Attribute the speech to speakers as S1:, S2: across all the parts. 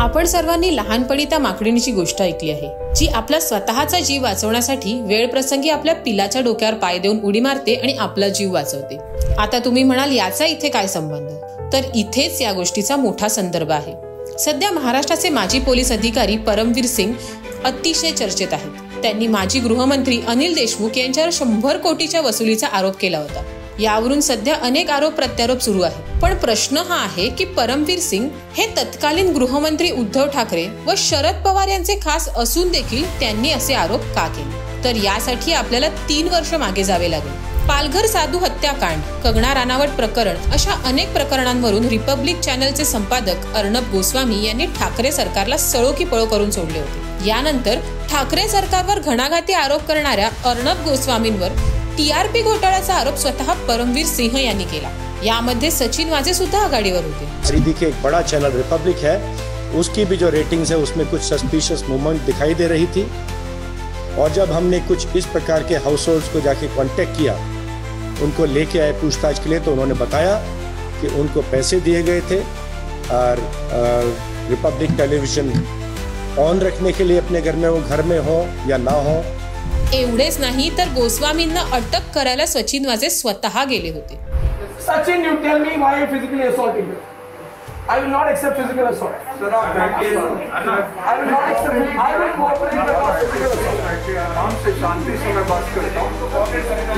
S1: आपण सर्वांनी लहानपणी त्या माकडीणीची गोष्ट ऐकली आहे, जी आपला स्वतःचा जीव वाचवण्यासाठी वेळ प्रसंगी आपल्या पिलाच्या डोक्यावर पाय देऊन उडी मारते आणि आपला जीव वाचवते। आता तुम्ही म्हणाल याचा इथे काय संबंध? तर इथेच या गोष्टीचा मोठा संदर्भ आहे। सध्या महाराष्ट्राचे माजी पोलीस अधिकारी परमवीर सिंग अतिशय चर्चेत आहेत। त्यांनी माजी गृहमंत्री अनिल देशमुख यांच्यावर 100 कोटीच्या वसुलीचा आरोप केला होता। यावरून सध्या अनेक आरोप प्रत्यारोप सुरू आहे। पण प्रश्न हा आहे की परमवीर सिंग हे तत्कालीन गृहमंत्री उद्धव ठाकरे व शरद पवार यांचे खास असून देखील त्यांनी असे आरोप का केले? तर यासाठी आपल्याला 3 वर्ष मागे जावे लागेल। पालघर साधू हत्याकांड, कंगना राणावत प्रकरण अशा अनेक प्रकरणांवरून रिपब्लिक चॅनलचे संपादक अर्णब गोस्वामी यांनी ठाकरे सरकारला सळो की पळो करून सोडले होते। यानंतर ठाकरे सरकारवर घणाघाती आरोप करणाऱ्या अर्णब गोस्वामींवर टीआरपी घोटाळ्याचा आरोप स्वतः परमवीर सिंह यांनी केला। यामध्ये सचिन वाजे सुद्धा आघाडीवर होते।
S2: देखिए, एक बड़ा चैनल रिपब्लिक है, उसकी भी जो रेटिंग्स है उसमें कुछ सस्पिशियस मूवमेंट दिखाई दे रही थी। और जब हमने कुछ इस प्रकार के हाउस होल्ड्स को जाके कांटेक्ट किया, उनको लेके आए पूछताछ के लिए, तो उन्होंने बताया कि उनको पैसे दिए गए थे और रिपब्लिक टेलीविजन ऑन रखने के लिए अपने घर में, वो घर में हो या ना हो।
S1: एवढेच नाही तर गोस्वामींना अटक करायला सचिन वाजे स्वतः गेले होते।
S3: Sachin, you tell me why you physically assaulting me? I will not accept physical assault. I will not accept. I will cooperate with the physical assault. हमसे शांति से मैं बात करता हूँ।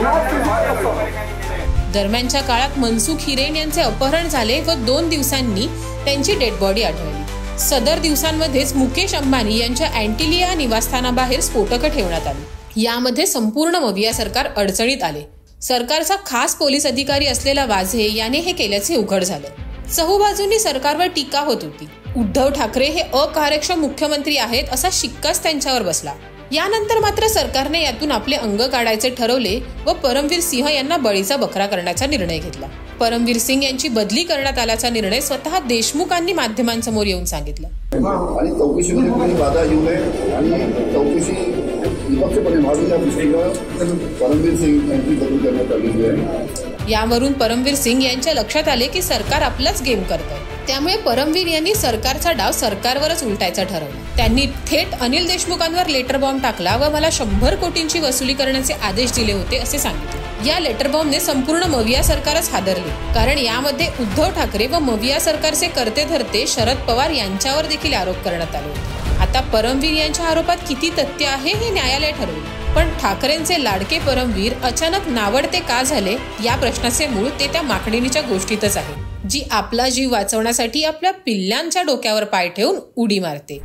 S3: Not physical assault.
S1: दरम्यानच्या काळात मनसुख हिरेन यांचे अपहरण झाले व 2 दिवसांनी त्यांची डेड बॉडी आढळली। सदर दिवसांमध्येच मुकेश अंबानी यांच्या अँटिलिया निवासस्थानाबाहेर स्फोटकं ठेवण्यात आली। यामध्ये संपूर्ण मविया सरकार अडचणीत आले। सरकारचा खास पोलीस अधिकारी असलेला वाझे याने हे केल्याचे उघड झालं। चहूबाजूंनी सरकारवर टीका होत होती। उद्धव ठाकरे हे अकार्यक्षम मुख्यमंत्री आहेत असा शिक्काच त्यांच्यावर बसला। यानंतर मात्र सरकारने यातून आपले अंग काढायचे ठरवले व परमवीर सिंह यांना बळीचा बकरा करण्याचा निर्णय घेतला। परमवीर सिंग यांची बदली करण्यात आल्याचा निर्णय स्वतः देशमुखांनी माध्यमांसमोर येऊन सांगितला।
S4: आणि चौकशीमध्ये काही बाधा येऊ नये आणि चौकशी निपक्षपणे व्हावी या दृष्टीनं परमवीर सिंग यांची बदली करण्यात आलेली आहे।
S1: यावरून परमवीर सिंग यांच्या लक्षात आले की सरकार आपलाच गेम करतंय। त्यामुळे परमवीर यांनी सरकारचा डाव सरकारवरच उलटायचा ठरवला। त्यांनी थेट अनिल देशमुखांवर लेटर बॉम्ब टाकला व मला 100 कोटींची वसुली करण्याचे आदेश दिले होते असे सांगितले। या लेटर बॉम्बने संपूर्ण मविया सरकारच हादरले, कारण यामध्ये उद्धव ठाकरे व मविया सरकारचे कर्ते धरते शरद पवार यांच्यावर देखील आरोप करण्यात आले होते। आता परमवीर यांच्या आरोपात किती तथ्य आहे हे न्यायालय ठरवेल। पण ठाकरेंचे लाडके परमवीर अचानक नावडते का झाले या प्रश्नाचे मूळ ते त्या माकडीणीच्या गोष्टीतच आहे, जी आपला जीव वाचवण्यासाठी आपल्या पिल्लांच्या डोक्यावर पाय ठेवून उडी मारते।